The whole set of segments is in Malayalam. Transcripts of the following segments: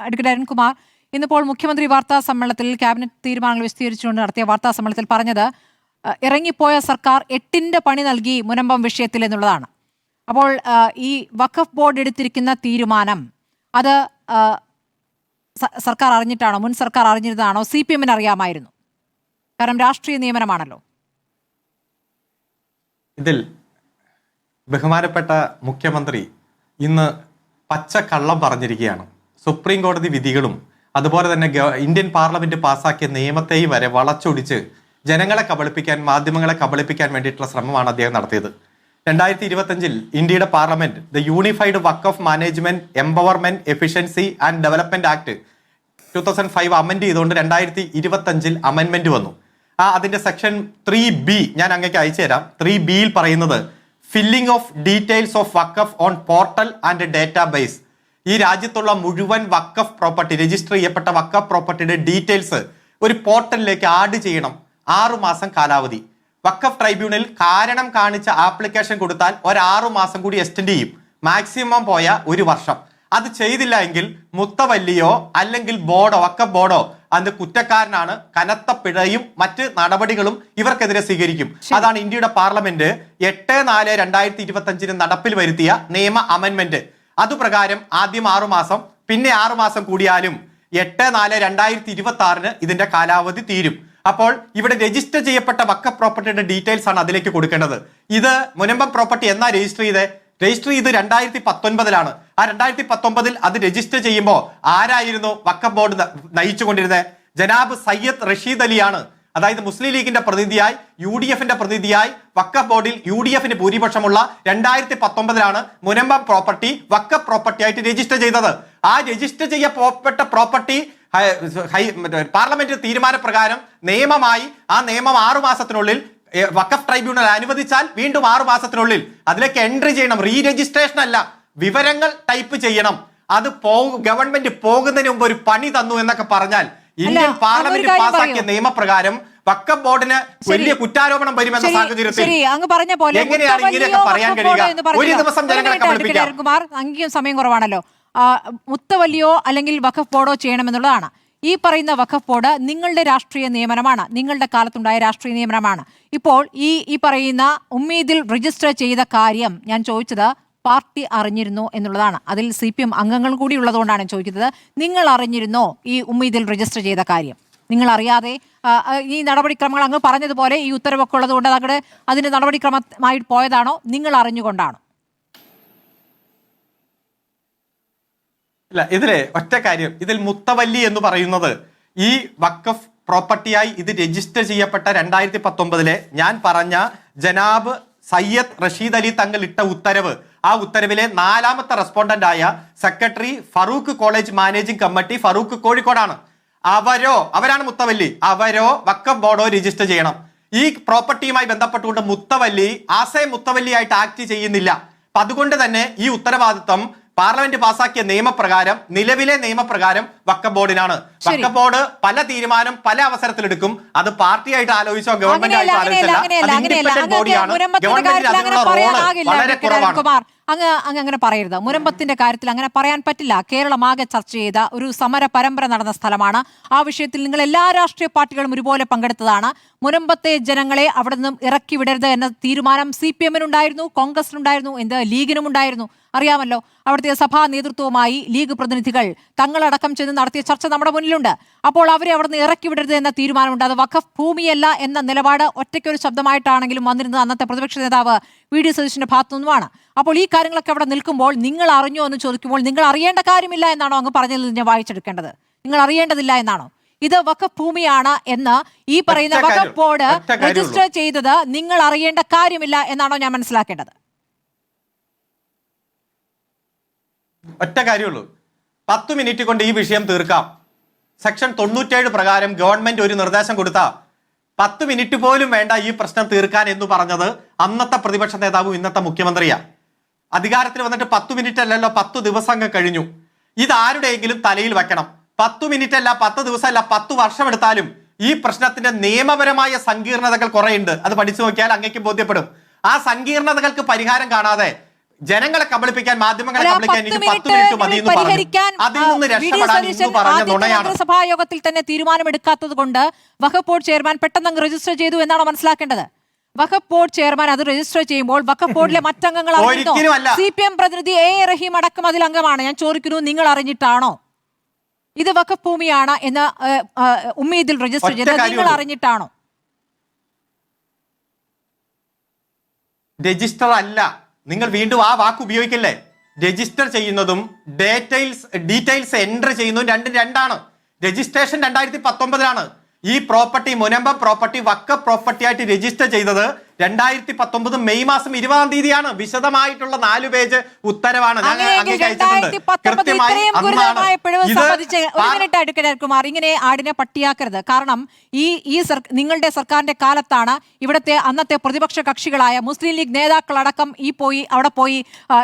അഡ്വക്കേറ്റ് അരുൺകുമാർ, ഇന്നിപ്പോൾ മുഖ്യമന്ത്രി വാർത്താ സമ്മേളനത്തിൽ ക്യാബിനറ്റ് തീരുമാനങ്ങൾ വിശദീകരിച്ചുകൊണ്ട് നടത്തിയ വാർത്താ സമ്മേളനത്തിൽ പറഞ്ഞത് ഇറങ്ങിപ്പോയ സർക്കാർ 8ന്റെ പണി നൽകി മുനമ്പം വിഷയത്തിൽ എന്നുള്ളതാണ്. അപ്പോൾ ഈ വഖഫ് ബോർഡ് എടുത്തിരിക്കുന്ന തീരുമാനം അത് സർക്കാർ അറിഞ്ഞിട്ടാണോ, മുൻ സർക്കാർ അറിഞ്ഞിരുന്നതാണോ, CPM-ന് അറിയാമായിരുന്നു? കാരണം രാഷ്ട്രീയ നിയമനമാണല്ലോ. ഇതിൽ ബഹുമാനപ്പെട്ട മുഖ്യമന്ത്രി ഇന്ന് പച്ചക്കള്ളം പറഞ്ഞിരിക്കുകയാണ്. സുപ്രീം കോടതി വിധികളും അതുപോലെ തന്നെ ഇന്ത്യൻ പാർലമെന്റ് പാസാക്കിയ നിയമത്തെയും വരെ വളച്ചൊടിച്ച് ജനങ്ങളെ കബളിപ്പിക്കാൻ, മാധ്യമങ്ങളെ കബളിപ്പിക്കാൻ വേണ്ടിയിട്ടുള്ള ശ്രമമാണ് അദ്ദേഹം നടത്തിയത്. 2025 ഇന്ത്യയുടെ parliament the unified Waqf management empowerment efficiency and development act 2005 amend ചെയ്തുകൊണ്ട് 2025 അമെൻമെന്റ് വന്നു. അതിന്റെ സെക്ഷൻ 3B ഞാൻ അങ്ങേക്ക് അയച്ചു തരാം. 3Bയിൽ പറയുന്നത് filling of details of Waqf on portal and database. ഈ രാജ്യത്തുള്ള മുഴുവൻ വഖഫ് പ്രോപ്പർട്ടി, രജിസ്റ്റർ ചെയ്യപ്പെട്ട വഖഫ് പ്രോപ്പർട്ടിയുടെ ഡീറ്റെയിൽസ് ഒരു പോർട്ടലിലേക്ക് ആഡ് ചെയ്യണം. 6 മാസം കാലാവധി. വഖഫ് ട്രൈബ്യൂണൽ കാരണം കാണിച്ച ആപ്ലിക്കേഷൻ കൊടുത്താൽ 6 മാസം കൂടി എക്സ്റ്റെൻഡ് ചെയ്യും. മാക്സിമം പോയ 1 വർഷം. അത് ചെയ്തില്ല എങ്കിൽ മുത്തവല്ലിയോ അല്ലെങ്കിൽ ബോർഡോ, വഖഫ് ബോർഡോ അത് കുറ്റക്കാരനാണ്. കനത്ത പിഴയും മറ്റ് നടപടികളും ഇവർക്കെതിരെ സ്വീകരിക്കും. അതാണ് ഇന്ത്യയുടെ പാർലമെന്റ് 8/4/2025 നടപ്പിൽ വരുത്തിയ നിയമ അമെൻമെന്റ്. അതുപ്രകാരം ആദ്യം 6 മാസം, പിന്നെ 6 മാസം കൂടിയാലും 8/4/2026 ഇതിന്റെ കാലാവധി തീരും. അപ്പോൾ ഇവിടെ രജിസ്റ്റർ ചെയ്യപ്പെട്ട വഖഫ് പ്രോപ്പർട്ടിയുടെ ഡീറ്റെയിൽസ് ആണ് അതിലേക്ക് കൊടുക്കേണ്ടത്. ഇത് മുനമ്പം പ്രോപ്പർട്ടി എന്നാ രജിസ്റ്റർ ചെയ്ത് 2019 ആ 2019 അത് രജിസ്റ്റർ ചെയ്യുമ്പോൾ ആരായിരുന്നു വഖഫ് ബോർഡ് നയിച്ചുകൊണ്ടിരുന്നത്? ജനാബ് സയ്യദ് റഷീദ് അലിയാണ്. അതായത് മുസ്ലിം ലീഗിന്റെ പ്രതിനിധിയായി, UDF-ന്റെ പ്രതിനിധിയായി വഖഫ് ബോർഡിൽ UDF-ന് ഭൂരിപക്ഷമുള്ള 2019 മുനമ്പം പ്രോപ്പർട്ടി വഖഫ് പ്രോപ്പർട്ടി ആയിട്ട് രജിസ്റ്റർ ചെയ്തത്. ആ രജിസ്റ്റർ ചെയ്യപ്പെട്ട പ്രോപ്പർട്ടി പാർലമെന്റ് തീരുമാനപ്രകാരം നിയമമായി ആ നിയമം 6 മാസത്തിനുള്ളിൽ വഖഫ് ട്രൈബ്യൂണൽ അനുവദിച്ചാൽ വീണ്ടും 6 മാസത്തിനുള്ളിൽ അതിലേക്ക് എൻട്രി ചെയ്യണം. റീ രജിസ്ട്രേഷൻ അല്ല, വിവരങ്ങൾ ടൈപ്പ് ചെയ്യണം. അത് ഗവൺമെന്റ് പോകുന്നതിന് മുമ്പ് ഒരു പണി തന്നു എന്നൊക്കെ പറഞ്ഞാൽ ഇന്ത്യൻ പാർലമെന്റ് പാസാക്കിയ നിയമപ്രകാരം വഖഫ് ബോർഡിന് വലിയ കുറ്റാരോപണം വരുമെന്ന സാഹചര്യത്തിൽ എങ്ങനെയാണ് ഇങ്ങനെയൊക്കെ പറയാൻ കഴിയുക? ഒരു ദിവസം ജനങ്ങളെ കബളിപ്പിക്കാം. അംഗീകം സമയം കുറവാണല്ലോ. മുത്തവല്ലിയോ അല്ലെങ്കിൽ വഖഫ് ബോർഡോ ചെയ്യണമെന്നുള്ളതാണ്. ഈ പറയുന്ന വഖഫ് ബോർഡ് നിങ്ങളുടെ രാഷ്ട്രീയ നിയമനമാണ്, നിങ്ങളുടെ കാലത്തുണ്ടായ രാഷ്ട്രീയ നിയമനമാണ്. ഇപ്പോൾ ഈ പറയുന്ന ഉമ്മീദിൽ രജിസ്റ്റർ ചെയ്ത കാര്യം ഞാൻ ചോദിച്ചത് പാർട്ടി അറിഞ്ഞിരുന്നോ എന്നുള്ളതാണ്. അതിൽ CPM അംഗങ്ങൾ കൂടി ഉള്ളതുകൊണ്ടാണ് ചോദിക്കുന്നത്. നിങ്ങൾ അറിഞ്ഞിരുന്നോ ഈ ഉമ്മീദിൽ രജിസ്റ്റർ ചെയ്ത കാര്യം? നിങ്ങൾ അറിയാതെ ഈ നടപടിക്രമങ്ങൾ അങ്ങ് പറഞ്ഞതുപോലെ ഈ ഉത്തരവൊക്കെ ഉള്ളതുകൊണ്ട് അതിന്റെ നടപടിക്രമമായി പോയതാണോ, നിങ്ങൾ അറിഞ്ഞുകൊണ്ടാണോ? ഇല്ല, ഇതിലെ ഒറ്റ കാര്യം, ഇതിൽ മുത്തവല്ലി എന്ന് പറയുന്നത് ഈ വഖഫ് പ്രോപ്പർട്ടിയായി ഇത് രജിസ്റ്റർ ചെയ്യപ്പെട്ട 2019 ഞാൻ പറഞ്ഞ ജനാബ് സയ്യദ് റഷീദ് അലി തങ്ങൾ ഇട്ട ഉത്തരവ്, ആ ഉത്തരവിലെ 4ാമത്തെ റെസ്പോണ്ടന്റ് ആയ secretary Farook college managing committee Farook കോഴിക്കോടാണ്. അവരാണ് മുത്തവല്ലി. അവരോ വഖഫ് ബോർഡോ രജിസ്റ്റർ ചെയ്യണം. ഈ പ്രോപ്പർട്ടിയുമായി ബന്ധപ്പെട്ടുകൊണ്ട് മുത്തവല്ലി മുത്തവല്ലിയായിട്ട് ആക്ട് ചെയ്യുന്നില്ല. അപ്പൊ അതുകൊണ്ട് തന്നെ ഈ ഉത്തരവാദിത്വം പാർലമെന്റ് പാസാക്കിയ നിയമപ്രകാരം, നിലവിലെ നിയമപ്രകാരം വഖഫ് ബോർഡിനാണ്. വഖഫ് ബോർഡ് പല തീരുമാനം പല അവസരത്തിലെടുക്കും. അത് പാർട്ടിയായിട്ട് ആലോചിച്ചോ ഗവൺമെന്റ് ആയിട്ട് ആലോചിച്ചല്ല. ഗവൺമെന്റിന് അതിനുള്ള റോള് വളരെ കുറവാണ്. അങ്ങ് അങ്ങനെ പറയരുത്. മുനമ്പത്തിന്റെ കാര്യത്തിൽ അങ്ങനെ പറയാൻ പറ്റില്ല. കേരളമാകെ ചർച്ച ചെയ്ത ഒരു സമര പരമ്പര നടന്ന സ്ഥലമാണ്. ആ വിഷയത്തിൽ നിങ്ങൾ എല്ലാ രാഷ്ട്രീയ പാർട്ടികളും ഒരുപോലെ പങ്കെടുത്തതാണ്. മുനമ്പത്തെ ജനങ്ങളെ അവിടെ നിന്നും ഇറക്കി വിടരുത് എന്ന തീരുമാനം CPM-നുണ്ടായിരുന്നു, കോൺഗ്രസിനുണ്ടായിരുന്നു, ലീഗിനും ഉണ്ടായിരുന്നു. അറിയാമല്ലോ, അവിടുത്തെ സഭാ നേതൃത്വവുമായി ലീഗ് പ്രതിനിധികൾ തങ്ങളടക്കം ചെന്ന് നടത്തിയ ചർച്ച നമ്മുടെ മുന്നിലുണ്ട്. അപ്പോൾ അവരെ അവിടെ നിന്ന് ഇറക്കി വിടരുത് എന്ന തീരുമാനമുണ്ട്. അത് വഖഫ് ഭൂമിയല്ല എന്ന നിലപാട് ഒറ്റയ്ക്കൊരു ശബ്ദമായിട്ടാണെങ്കിലും വന്നിരുന്നത് അന്നത്തെ പ്രതിപക്ഷ നേതാവ് VD സതീശന്റെ ഭാഗത്തു നിന്നുമാണ്. അപ്പോൾ ഈ കാര്യങ്ങളൊക്കെ അവിടെ നിൽക്കുമ്പോൾ നിങ്ങൾ അറിഞ്ഞോ എന്ന് ചോദിക്കുമ്പോൾ നിങ്ങൾ അറിയേണ്ട കാര്യമില്ല എന്നാണോ അങ്ങ് പറഞ്ഞതിൽ ഞാൻ വായിച്ചെടുക്കേണ്ടത്? നിങ്ങൾ അറിയേണ്ടതില്ല എന്നാണോ? ഇത് വഖഫ് ഭൂമിയാണ് എന്ന് ഈ പറയുന്ന വഖഫ് ബോർഡ് രജിസ്റ്റർ ചെയ്തത് നിങ്ങൾ അറിയേണ്ട കാര്യമില്ല എന്നാണോ ഞാൻ മനസ്സിലാക്കേണ്ടത്? ഒറ്റ കാര്യമുള്ളൂ, 10 മിനിറ്റ് കൊണ്ട് ഈ വിഷയം തീർക്കാം. സെക്ഷൻ 97 പ്രകാരം ഗവൺമെന്റ് ഒരു നിർദ്ദേശം കൊടുത്ത 10 മിനിറ്റ് പോലും വേണ്ട ഈ പ്രശ്നം തീർക്കാൻ എന്ന് പറഞ്ഞത് അന്നത്തെ പ്രതിപക്ഷ നേതാവും ഇന്നത്തെ മുഖ്യമന്ത്രിയാ. അധികാരത്തിൽ വന്നിട്ട് 10 മിനിറ്റ് അല്ലല്ലോ, 10 ദിവസം കഴിഞ്ഞു. ഇത് ആരുടെയെങ്കിലും തലയിൽ വെക്കണം. 10 മിനിറ്റ് അല്ല, 10 ദിവസം അല്ല, 10 വർഷം എടുത്താലും ഈ പ്രശ്നത്തിന്റെ നിയമപരമായ സങ്കീർണതകൾ കുറെ ഉണ്ട്. അത് പഠിച്ചു നോക്കിയാൽ അങ്ങേക്ക് ബോധ്യപ്പെടും. ആ സങ്കീർണതകൾക്ക് പരിഹാരം കാണാതെ ജനങ്ങളെ കബളിപ്പിക്കാൻ, മാധ്യമങ്ങളെ അല്ല, കബളിക്കാൻ 10 എനിക്ക് 10 മിനിറ്റ് മിനിറ്റ് മതി എന്ന് പറഞ്ഞു. പരിഹരിക്കാൻ അതിൽ നിന്ന് വി. ഡി. രക്ഷപ്പെടാൻ സതീശൻ ഇന്ന് പറഞ്ഞ ആദ്യത്തെ നുണയാണ്. മന്ത്രിസഭാ യോഗത്തിൽ തന്നെ തീരുമാനമെടുക്കാത്തത് കൊണ്ട് വഖഫ് ബോർഡ് ചെയർമാൻ പെട്ടെന്ന് അങ്ങ് രജിസ്റ്റർ ചെയ്തു എന്നാണ് മനസ്സിലാക്കേണ്ടത്. വഖഫ് ബോർഡ് ചെയർമാൻ അത് രജിസ്റ്റർ ചെയ്യുമ്പോൾ വഖഫ് ബോർഡിലെ മറ്റംഗങ്ങൾ അറിഞ്ഞോ? ഒരിക്കലുമല്ല. CPM പ്രതിനിധി A. റഹീം അടക്കം അതിൽ അംഗമാണ്. ഞാൻ ചോദിക്കുന്നു, നിങ്ങൾ അറിഞ്ഞിട്ടാണോ ഇത് വഖഫ് ഭൂമിയാണ് എന്ന് ഉമ്മീദിൽ രജിസ്റ്റർ ഒറ്റ ചെയ്തത്? നിങ്ങൾ കാര്യമുള്ളൂ. അറിഞ്ഞിട്ടാണോ? രജിസ്റ്റർ അല്ല. നിങ്ങൾ വീണ്ടും ആ വാക്ക് ഉപയോഗിക്കില്ലേ? രജിസ്റ്റർ ചെയ്യുന്നതും ഡീറ്റെയിൽസ് എൻട്രി ചെയ്യുന്നതും രണ്ടും രണ്ടാണ്. രജിസ്ട്രേഷൻ 2019 ഈ പ്രോപ്പർട്ടി മുനമ്പം പ്രോപ്പർട്ടി വഖഫ് പ്രോപ്പർട്ടി ആയിട്ട് രജിസ്റ്റർ ചെയ്തത് 2019 മെയ് മാസം 20-ാം തീയതിയാണ്. വിശദമായിട്ടുള്ള 4 പേജ് ഉത്തരവാണ് ഞാൻ അങ്ങേക്ക് അയച്ചിട്ടുണ്ട്. കൃത്യമായി കുമാർ, ഇങ്ങനെ ആടിനെ പട്ടിയാക്കരുത്. കാരണം നിങ്ങളുടെ സർക്കാരിന്റെ കാലത്താണ് ഇവിടുത്തെ അന്നത്തെ പ്രതിപക്ഷ കക്ഷികളായ മുസ്ലിം ലീഗ് നേതാക്കളടക്കം അവിടെ പോയി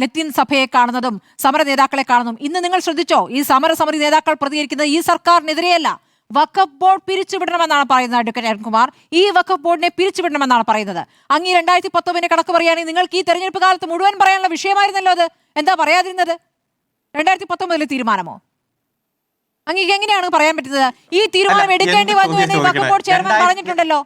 ലത്തീൻ സഭയെ കാണുന്നതും സമര നേതാക്കളെ കാണുന്നതും. ഇന്ന് നിങ്ങൾ ശ്രദ്ധിച്ചോ? ഈ സമരസമിതി നേതാക്കൾ പ്രതികരിക്കുന്നത് ഈ സർക്കാരിനെതിരെയല്ല, വഖഫ് ബോർഡ് പിരിച്ചുവിടണമെന്നാണ് പറയുന്നത്. അഡ്വക്കേറ്റ് അരുൺകുമാർ, ഈ വഖഫ് ബോർഡിനെ പിരിച്ചുവിടണമെന്നാണ് പറയുന്നത്. അങ്ങ് 2019 കണക്ക് പറയുകയാണെങ്കിൽ നിങ്ങൾക്ക് ഈ തെരഞ്ഞെടുപ്പ് കാലത്ത് മുഴുവൻ പറയാനുള്ള വിഷയമായിരുന്നല്ലോ അത്. എന്താ പറയാതിരുന്നത്? 2019 തീരുമാനമോ? അങ്ങേക്ക് എങ്ങനെയാണ് പറയാൻ പറ്റുന്നത്? ഈ തീരുമാനം എടുക്കേണ്ടി വന്നു എന്ന് വഖഫ് ബോർഡ് ചെയർമാൻ പറഞ്ഞിട്ടുണ്ടല്ലോ.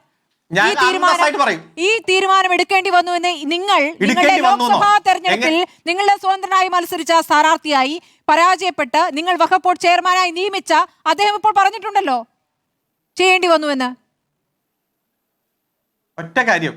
ഈ തീരുമാനം എടുക്കേണ്ടി വന്നു എന്ന് നിങ്ങളുടെ ലോക്സഭാ തെരഞ്ഞെടുപ്പിൽ നിങ്ങളുടെ സ്വതന്ത്രനായി മത്സരിച്ച സ്ഥാനാർത്ഥിയായി പരാജയപ്പെട്ട് നിങ്ങൾ വഖഫ് ബോർഡ് ചെയർമാനായി നിയമിച്ച അദ്ദേഹം ഇപ്പോൾ പറഞ്ഞിട്ടുണ്ടല്ലോ ചെയ്യേണ്ടി വന്നു എന്ന്. ഒറ്റ കാര്യം,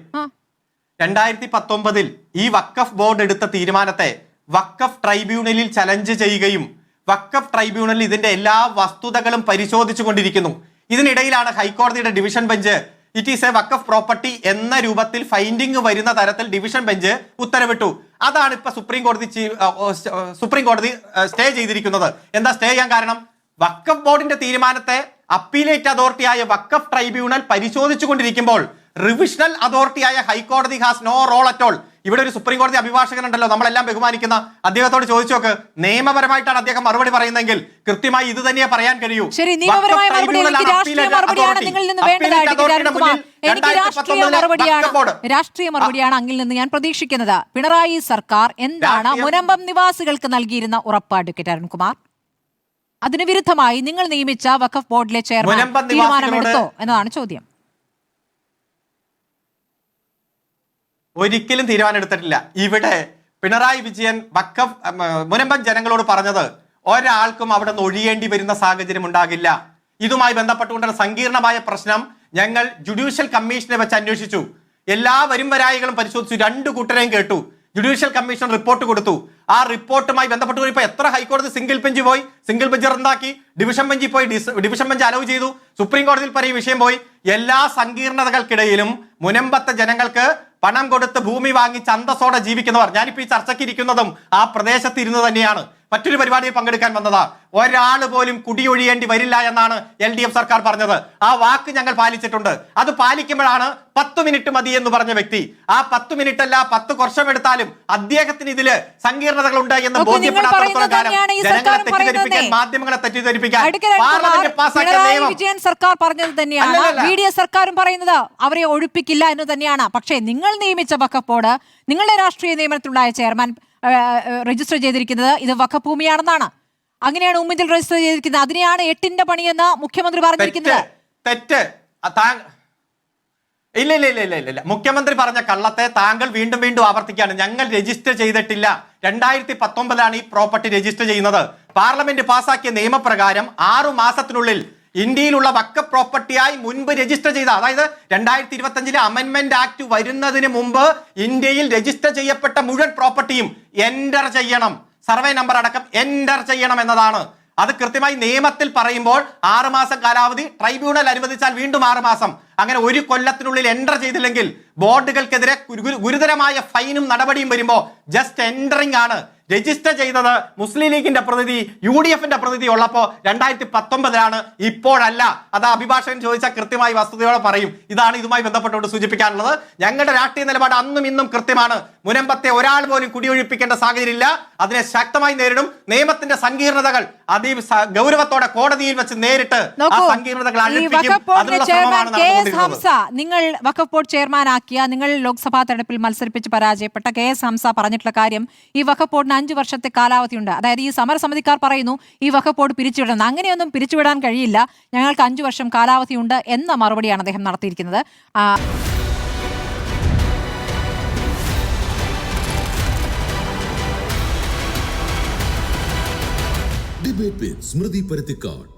2019 ഈ വഖഫ് ബോർഡ് എടുത്ത തീരുമാനത്തെ വഖഫ് ട്രൈബ്യൂണലിൽ ചലഞ്ച് ചെയ്യുകയും വഖഫ് ട്രൈബ്യൂണൽ ഇതിന്റെ എല്ലാ വസ്തുതകളും പരിശോധിച്ചു കൊണ്ടിരിക്കുന്നു. ഇതിനിടയിലാണ് ഹൈക്കോടതിയുടെ division bench it is A Waqf property എന്ന രൂപത്തിൽ ഫൈൻഡിങ് വരുന്ന തരത്തിൽ ഡിവിഷൻ ബെഞ്ച് ഉത്തരവിട്ടു. അതാണ് ഇപ്പൊ സുപ്രീം കോടതി സ്റ്റേ ചെയ്തിരിക്കുന്നത്. എന്താ സ്റ്റേ ചെയ്യാൻ കാരണം? വഖഫ് ബോർഡിന്റെ തീരുമാനത്തെ അപ്പീലേറ്റ് അതോറിറ്റിയായ വഖഫ് ട്രൈബ്യൂണൽ പരിശോധിച്ചു കൊണ്ടിരിക്കുമ്പോൾ റിവിഷണൽ അതോറിറ്റിയായ ഹൈക്കോടതി has no role at all. ഇവിടെ ഒരു സുപ്രീം കോടതി അഭിഭാഷകനുണ്ടല്ലോ, നമ്മളെല്ലാം ബഹുമാനിക്കുന്ന അദ്ദേഹത്തോട് ചോദിച്ചു നോക്ക്. നിയമപരമായിട്ടാണ് അദ്ദേഹം മറുപടി പറയുന്നതെങ്കിൽ കൃത്യമായി ഇത് തന്നെയാ പറയാൻ കഴിയൂ. രാഷ്ട്രീയ മറുപടിയാണ് അങ്ങിൽ നിന്ന് ഞാൻ പ്രതീക്ഷിക്കുന്നത്. പിണറായി സർക്കാർ എന്താണ് മുനമ്പം നിവാസികൾക്ക് നൽകിയിരുന്ന ഉറപ്പ്? അഡ്വക്കേറ്റ് അരുൺകുമാർ, അതിന് വിരുദ്ധമായി നിങ്ങൾ നിയമിച്ച വഖഫ് ബോർഡിലെ ചെയർമാൻ തീരുമാനമെടുത്തോ എന്നതാണ് ചോദ്യം. ഒരിക്കലും തീരുമാനം എടുത്തിട്ടില്ല. ഇവിടെ പിണറായി വിജയൻ വഖഫ് മുനമ്പം ജനങ്ങളോട് പറഞ്ഞത് ഒരാൾക്കും അവിടെ നിന്ന് ഒഴിയേണ്ടി വരുന്ന സാഹചര്യം ഉണ്ടാകില്ല. ഇതുമായി ബന്ധപ്പെട്ടുകൊണ്ടുള്ള സങ്കീർണമായ പ്രശ്നം ഞങ്ങൾ ജുഡീഷ്യൽ കമ്മീഷനെ വെച്ച് അന്വേഷിച്ചു. എല്ലാ വരായികളും പരിശോധിച്ചു, 2 കൂട്ടരെയും കേട്ടു. ജുഡീഷ്യൽ കമ്മീഷൻ റിപ്പോർട്ട് കൊടുത്തു. ആ റിപ്പോർട്ടുമായി ബന്ധപ്പെട്ട് ഇപ്പൊ എത്ര ഹൈക്കോടതി സിംഗിൾ ബെഞ്ച് പോയി, സിംഗിൾ ബെഞ്ച് റദ്ദാക്കി, ഡിവിഷൻ ബെഞ്ചിൽ പോയി, ഡിവിഷൻ ബെഞ്ച് അലൗ ചെയ്തു, സുപ്രീം കോടതിയിൽ വരെ ഈ വിഷയം പോയി. എല്ലാ സങ്കീർണതകൾക്കിടയിലും മുനമ്പത്തെ ജനങ്ങൾക്ക് പണം കൊടുത്ത് ഭൂമി വാങ്ങിച്ച് അന്തസ്സോടെ ജീവിക്കുന്നവർ, ഞാനിപ്പോ ഈ ചർച്ചയ്ക്ക് ഇരിക്കുന്നതും ആ പ്രദേശത്ത് ഇരുന്ന് തന്നെയാണ്, മറ്റൊരു പരിപാടിയിൽ പങ്കെടുക്കാൻ വന്നതാ. ഒരാൾ പോലും കുടിയൊഴിയേണ്ടി വരില്ല എന്നാണ് LDF സർക്കാർ പറഞ്ഞത്. ആ വാക്ക് ഞങ്ങൾ പാലിച്ചിട്ടുണ്ട്. അത് പാലിക്കുമ്പോഴാണ് 10 മിനിറ്റ് മതി എന്ന് പറഞ്ഞ വ്യക്തി ആ 10 മിനിറ്റ് അല്ല 10 വർഷം എടുത്താലും അദ്ദേഹത്തിന് ഇതില് സങ്കീർണതകൾ ഉണ്ട് എന്ന് ബോധ്യപ്പെടാത്ത കാലം ജനങ്ങളെ തെറ്റിദ്ധരിപ്പിക്കാൻ, മാധ്യമങ്ങളെ തെറ്റിദ്ധരിപ്പിക്കാൻ പാർലമെന്റ് പാസാക്കിയ നിയമം വിജയൻ സർക്കാർ പറഞ്ഞത് തന്നെയാണ്. VDS സർക്കാരും പറയുന്നത് അവരെ ഒഴിപ്പിക്കില്ല എന്ന് തന്നെയാണ്. പക്ഷേ നിങ്ങൾ നിയമിച്ച വഖഫ് ബോർഡ്, നിങ്ങളുടെ രാഷ്ട്രീയ നിയമനത്തിലുണ്ടായ ചെയർമാൻ രജിസ്റ്റർ ചെയ്തിരിക്കുന്നത് ഇത് വഖഫ് ഭൂമിയാണെന്നാണ്. അങ്ങനെയാണ് ഉമ്മീദിൽ രജിസ്റ്റർ ചെയ്തിരിക്കുന്നത്. അതിനെയാണ് 8ന്റെ പണിയെന്ന് മുഖ്യമന്ത്രി പറഞ്ഞിരിക്കുന്നത്. തെറ്റ്. ഇല്ല. മുഖ്യമന്ത്രി പറഞ്ഞ കള്ളത്തെ താങ്കൾ വീണ്ടും വീണ്ടും ആവർത്തിക്കുകയാണ്. ഞങ്ങൾ രജിസ്റ്റർ ചെയ്തിട്ടില്ല. 2019 ഈ പ്രോപ്പർട്ടി രജിസ്റ്റർ ചെയ്യുന്നത്. പാർലമെന്റ് പാസാക്കിയ നിയമപ്രകാരം 6 മാസത്തിനുള്ളിൽ ഇന്ത്യയിലുള്ള വഖഫ് പ്രോപ്പർട്ടിയായി മുൻപ് രജിസ്റ്റർ ചെയ്ത, അതായത് 2025 അമെൻമെന്റ് ആക്ട് വരുന്നതിന് മുമ്പ് ഇന്ത്യയിൽ രജിസ്റ്റർ ചെയ്യപ്പെട്ട മുഴുവൻ പ്രോപ്പർട്ടിയും എൻറ്റർ ചെയ്യണം, സർവേ നമ്പർ അടക്കം എൻറ്റർ ചെയ്യണം എന്നതാണ്. അത് കൃത്യമായി നിയമത്തിൽ പറയുമ്പോൾ 6 മാസം കാലാവധി, ട്രൈബ്യൂണൽ അനുവദിച്ചാൽ വീണ്ടും 6 മാസം. അങ്ങനെ 1 കൊല്ലത്തിനുള്ളിൽ എൻറ്റർ ചെയ്തില്ലെങ്കിൽ ബോർഡുകൾക്കെതിരെ ഗുരുതരമായ ഫൈനും നടപടിയും വരുമ്പോൾ ജസ്റ്റ് എൻറ്ററിംഗ് ആണ്. രജിസ്റ്റർ ചെയ്തത് മുസ്ലിം ലീഗിന്റെ പ്രതിനിധി, UDFന്റെ പ്രതിനിധി ഉള്ളപ്പോ 2019 ഇപ്പോഴല്ല. അത് അഭിഭാഷകൻ ചോദിച്ചാൽ കൃത്യമായി വസ്തുതയോടെ പറയും. ഇതാണ് ഇതുമായി ബന്ധപ്പെട്ടുകൊണ്ട് സൂചിപ്പിക്കാനുള്ളത്. ഞങ്ങളുടെ രാഷ്ട്രീയ നിലപാട് അന്നും ഇന്നും കൃത്യമാണ്. മുനമ്പത്തെ ഒരാൾ പോലും കുടിയൊഴിപ്പിക്കേണ്ട സാഹചര്യം ഇല്ല. അതിനെ ശക്തമായി നേരിടും. നിയമത്തിന്റെ സങ്കീർണതകൾ ഗൗരവത്തോടെ കോടതിയിൽ വെച്ച് നേരിട്ട് ആ സങ്കീർണതകൾ അഴിപ്പിക്കും. അതിനുള്ള ശ്രമമാണ് നടന്നുകൊണ്ടിരിക്കുന്നത്. നിങ്ങൾ വഖഫ് ബോർഡ് ചെയർമാനാക്കി നടപ്പിലാക്കിയ നിങ്ങൾ ലോക്സഭാ തെരഞ്ഞെടുപ്പിൽ മത്സരിപ്പിച്ച് പരാജയപ്പെട്ട KS ഹംസ പറഞ്ഞിട്ടുള്ള കാര്യം ഈ വഖഫ് ബോർഡിന് 5 വർഷത്തെ കാലാവധിയുണ്ട്. അതായത് ഈ സമരസമിതിക്കാർ പറയുന്നു ഈ വഖഫ് ബോർഡ് പിരിച്ചുവിടുന്നത്. അങ്ങനെയൊന്നും പിരിച്ചുവിടാൻ കഴിയില്ല, ഞങ്ങൾക്ക് 5 വർഷം കാലാവധിയുണ്ട് എന്ന മറുപടിയാണ് അദ്ദേഹം നടത്തിയിരിക്കുന്നത്. ഡിബേറ്റ് വിത്ത് സ്മൃതി പരുത്തിക്കാട്.